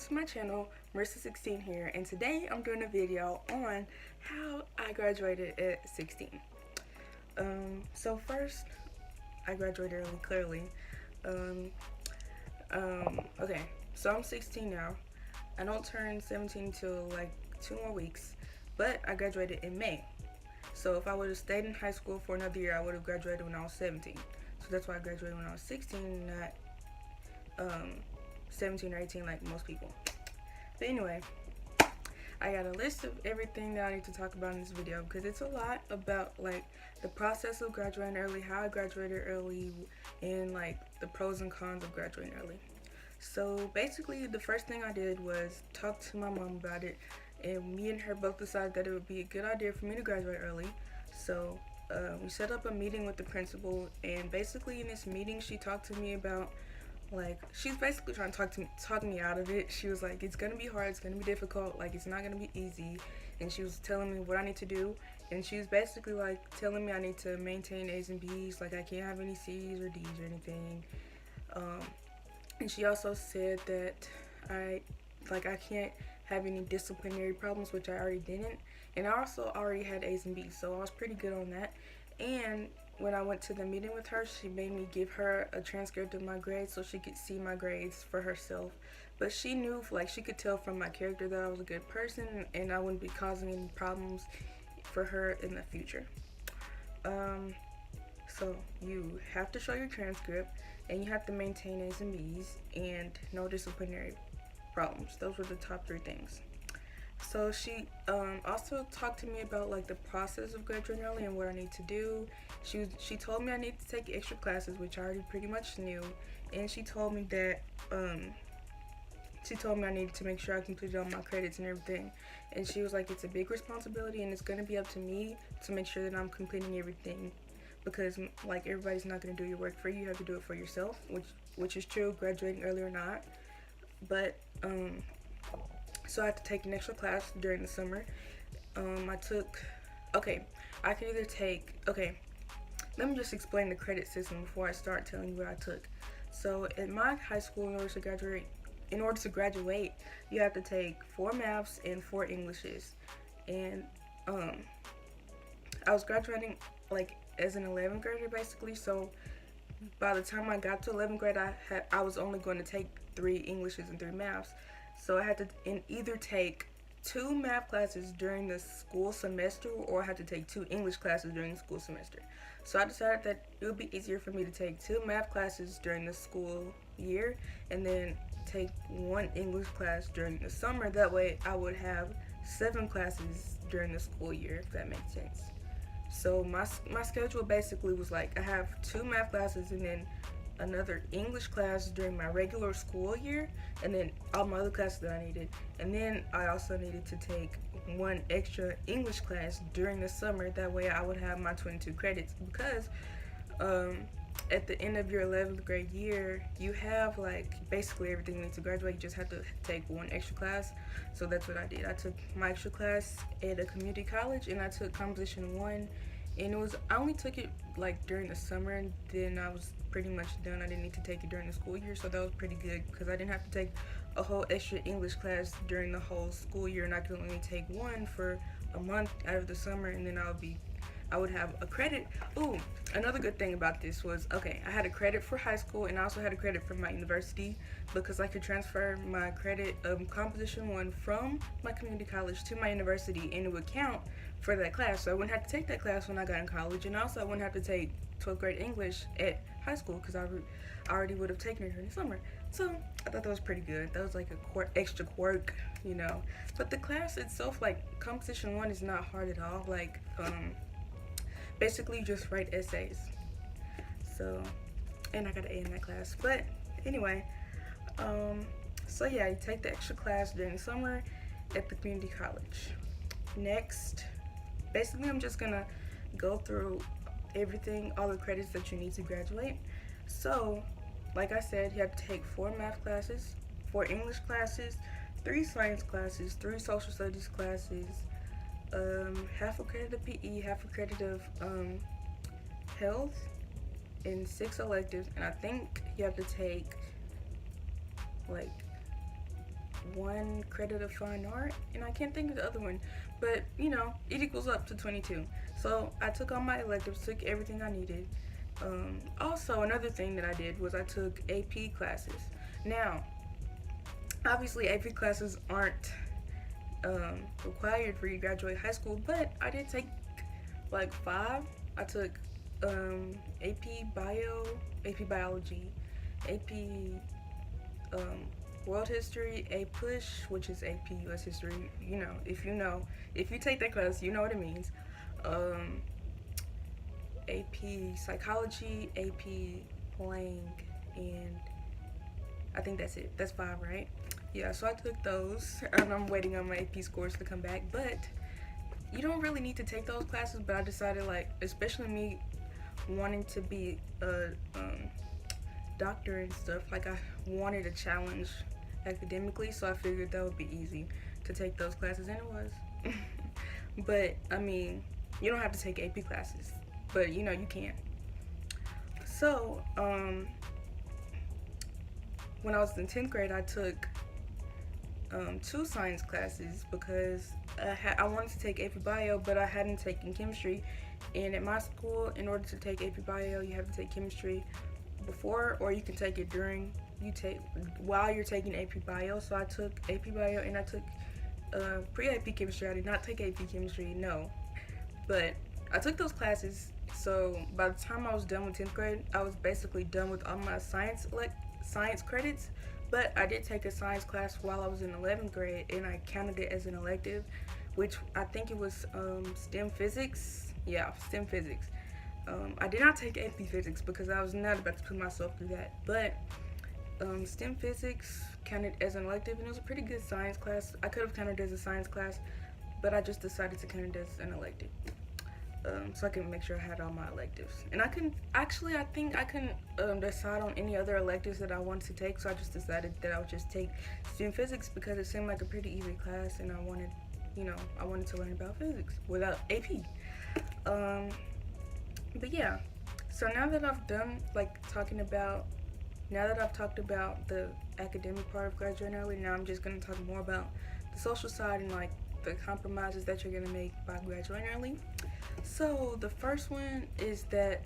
to my channel, Marissa16 here, and today I'm doing a video on how I graduated at 16. So first, I graduated early, clearly. Okay, so I'm 16 now. I don't turn 17 till like 2 more weeks, but I graduated in May. So if I would have stayed in high school for another year, I would have graduated when I was 17. So that's why I graduated when I was 16, not 17 or 18 like most people. But anyway, I got a list of everything that I need to talk about in this video because it's a lot about like the process of graduating early, how I graduated early, and like the pros and cons of graduating early. So basically the first thing I did was talk to my mom about it, and me and her both decided that it would be a good idea for me to graduate early. So we set up a meeting with the principal, and basically in this meeting she talked to me about, like, she's basically trying to talk me out of it. She was like, it's gonna be hard, it's gonna be difficult, like it's not gonna be easy. And she was telling me what I need to do, and she was basically like telling me I need to maintain A's and B's, like I can't have any C's or D's or anything. And she also said that I can't have any disciplinary problems, which I already didn't. And I also already had A's and B's, so I was pretty good on that. And when I went to the meeting with her, she made me give her a transcript of my grades so she could see my grades for herself. But she knew, like, she could tell from my character that I was a good person and I wouldn't be causing any problems for her in the future. So you have to show your transcript, and you have to maintain A's and B's, and no disciplinary problems. Those were the top 3 things. So she also talked to me about like the process of graduating early and what I need to do. She told me I need to take extra classes, which I already pretty much knew, and she told me that I needed to make sure I completed all my credits and everything. And she was like, it's a big responsibility and it's gonna be up to me to make sure that I'm completing everything, because like everybody's not gonna do your work for you. You have to do it for yourself, which is true, graduating early or not. But so I had to take an extra class during the summer. I could either take, let me just explain the credit system before I start telling you what I took. So in my high school, in order to graduate, you have to take 4 maths and 4 Englishes. And I was graduating like as an 11th grader basically, so by the time I got to 11th grade, I was only going to take 3 Englishes and 3 maths. So I had to either take 2 math classes during the school semester, or I had to take 2 English classes during the school semester. So I decided that it would be easier for me to take 2 math classes during the school year and then take 1 English class during the summer. That way I would have 7 classes during the school year, if that makes sense. So my schedule basically was like, I have 2 math classes and then another English class during my regular school year, and then all my other classes that I needed. And then I also needed to take 1 extra English class during the summer. That way I would have my 22 credits, because at the end of your 11th grade year, you have like basically everything you need to graduate. You just have to take 1 extra class. So that's what I did. I took my extra class at a community college, and I took composition 1. And I only took it like during the summer, and then I was pretty much done. I didn't need to take it during the school year, so that was pretty good because I didn't have to take a whole extra English class during the whole school year, and I could only take 1 for a month out of the summer, and then I would have a credit. Ooh, another good thing about this was, I had a credit for high school, and I also had a credit for my university, because I could transfer my credit of composition 1 from my community college to my university, and it would count for that class. So I wouldn't have to take that class when I got in college, and also I wouldn't have to take 12th grade English at high school because I already would have taken it during the summer. So I thought that was pretty good. That was like a extra quirk, you know. But the class itself, like composition 1, is not hard at all. Like basically just write essays. So, and I got an A in that class. But anyway, so yeah, you take the extra class during the summer at the community college. Next, basically I'm just gonna go through everything, all the credits that you need to graduate. So like I said, you have to take 4 math classes, 4 English classes, 3 science classes, 3 social studies classes, half a credit of PE, half a credit of health, and 6 electives. And I think you have to take like one credit of fine art, and I can't think of the other one, but you know, it equals up to 22. So I took all my electives, took everything I needed. Also, another thing that I did was I took AP classes. Now, obviously, AP classes aren't required for you to graduate high school, but I did take like five. I took AP Bio, AP Biology, AP World History, A Push, which is AP US History. If you take that class, you know what it means. Um, AP Psychology, AP Lang, and I think that's it. That's five, right? Yeah, so I took those, and I'm waiting on my AP scores to come back. But you don't really need to take those classes. But I decided, like, especially me wanting to be a doctor and stuff, like I wanted a challenge academically, so I figured that would be easy to take those classes, and it was. But I mean, you don't have to take AP classes, but you know you can. So when I was in 10th grade, I took two science classes because I wanted to take AP Bio, but I hadn't taken chemistry. And at my school, in order to take AP Bio, you have to take chemistry before, or you can take it while you're taking AP Bio. So I took AP Bio, and I took pre-AP chemistry. I did not take AP chemistry, no, but I took those classes. So by the time I was done with 10th grade, I was basically done with all my science credits. But I did take a science class while I was in 11th grade, and I counted it as an elective, which I think it was STEM physics. Yeah, STEM physics. I did not take AP physics because I was not about to put myself through that. But STEM physics counted as an elective, and it was a pretty good science class. I could have counted it as a science class, but I just decided to count it as an elective. So I can make sure I had all my electives. And I think I couldn't decide on any other electives that I wanted to take, so I just decided that I would just take STEM physics because it seemed like a pretty easy class, and I wanted to learn about physics without AP. But yeah, so now that I've talked about the academic part of graduating early, now I'm just going to talk more about the social side and like the compromises that you're going to make by graduating early. So the first one is that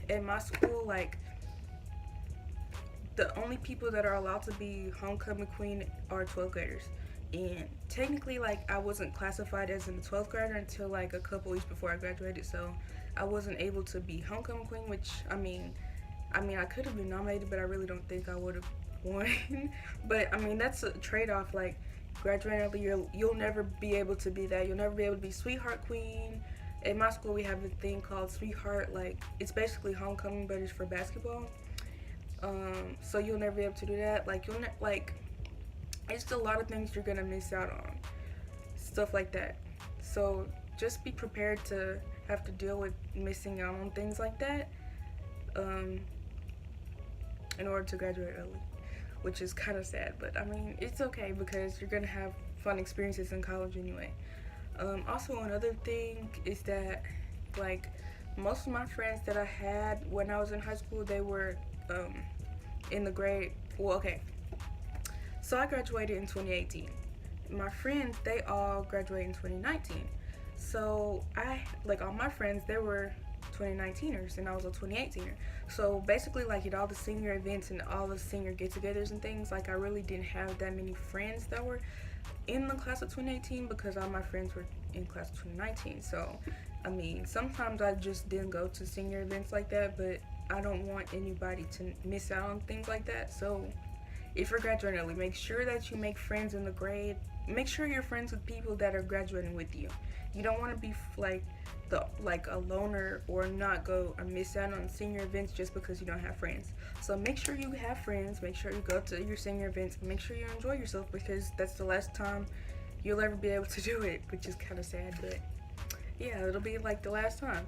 at my school, like, the only people that are allowed to be homecoming queen are 12th graders. And technically, like, I wasn't classified as a 12th grader until like a couple weeks before I graduated, so I wasn't able to be homecoming queen, which I mean I could have been nominated, but I really don't think I would have won. But I mean, that's a trade-off. Like, graduating early, you'll never be able to be that. You'll never be able to be sweetheart queen. At my school, we have a thing called sweetheart. Like, it's basically homecoming, but it's for basketball. So you'll never be able to do that. Like, it's a lot of things you're gonna miss out on, stuff like that. So just be prepared to have to deal with missing out on things like that in order to graduate early, which is kind of sad, but I mean, it's okay because you're gonna have fun experiences in college anyway. Also, another thing is that, like, most of my friends that I had when I was in high school, they were in the grade. Well, okay, so I graduated in 2018. My friends, they all graduated in 2019. So all my friends, they were 2019ers, and I was a 2018er. So basically, like, at all the senior events and all the senior get-togethers and things, like, I really didn't have that many friends that were in the class of 2018 because all my friends were in class of 2019. So, I mean, sometimes I just didn't go to senior events like that, but I don't want anybody to miss out on things like that. So, if you're graduating early, make sure that you make friends in the grade. Make sure you're friends with people that are graduating with you. You don't want to be like a loner or not go or miss out on senior events just because you don't have friends. So make sure you have friends. Make sure you go to your senior events. Make sure you enjoy yourself because that's the last time you'll ever be able to do it, which is kind of sad, but yeah, it'll be like the last time.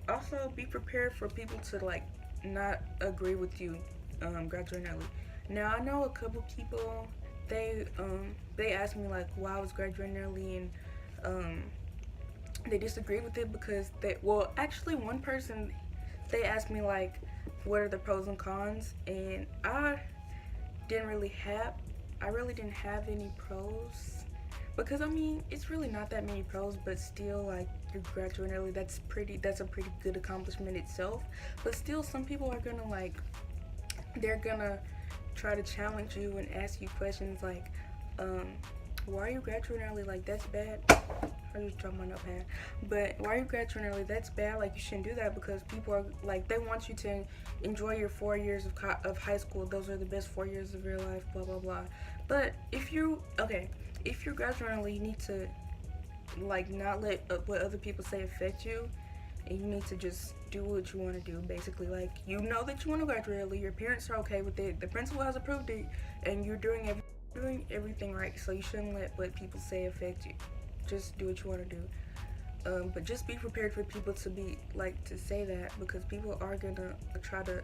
Also, be prepared for people to like not agree with you graduating early. Now, I know a couple people, they asked me like why I was graduating early, and they disagreed with it because actually one person, they asked me like what are the pros and cons, and didn't really have, I really didn't have any pros. Because I mean, it's really not that many pros, but still, like, you're graduating early. That's a pretty good accomplishment itself. But still, some people are gonna like, they're gonna try to challenge you and ask you questions like, um, why are you graduating early? Like, that's bad. I just dropped my notepad. But why are you graduating early? That's bad. Like, you shouldn't do that because people are like, they want you to enjoy your 4 years of high school. Those are the best 4 years of your life. Blah blah blah. But if you're graduating early, you need to like not let what other people say affect you, and you need to just do what you want to do. Basically, like, you know that you want to graduate early. Your parents are okay with it. The principal has approved it, and you're doing everything right. So you shouldn't let what people say affect you. Just do what you want to do. But just be prepared for people to be like to say that, because people are gonna try to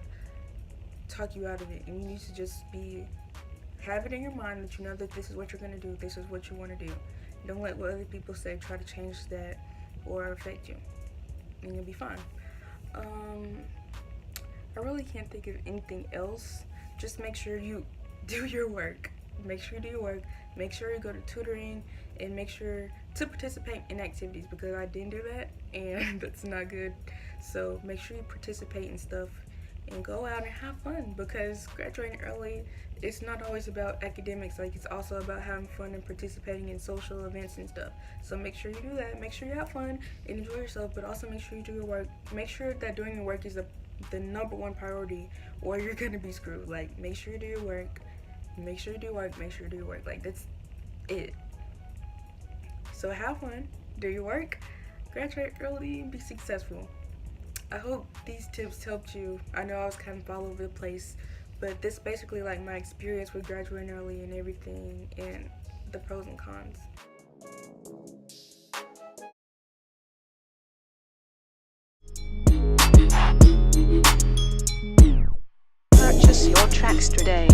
talk you out of it, and you need to just be have it in your mind that you know that this is what you're gonna do. This is what you want to do. Don't let what other people say try to change that or affect you, and you'll be fine. Um, I really can't think of anything else. Just make sure you do your work. Make sure you do your work. Make sure you go to tutoring, and make sure to participate in activities, because I didn't do that and that's not good. So make sure you participate in stuff and go out and have fun, because graduating early, it's not always about academics. Like, it's also about having fun and participating in social events and stuff. So make sure you do that. Make sure you have fun and enjoy yourself, but also make sure you do your work. Make sure that doing your work is the number one priority, or you're gonna be screwed. Like, make sure you do your work. Make sure you do work. Make sure you do your work. Like, that's it. So have fun, do your work, graduate early, and be successful. I hope these tips helped you. I know I was kind of all over the place, but this is basically like my experience with graduating early and everything, and the pros and cons. Purchase your tracks today.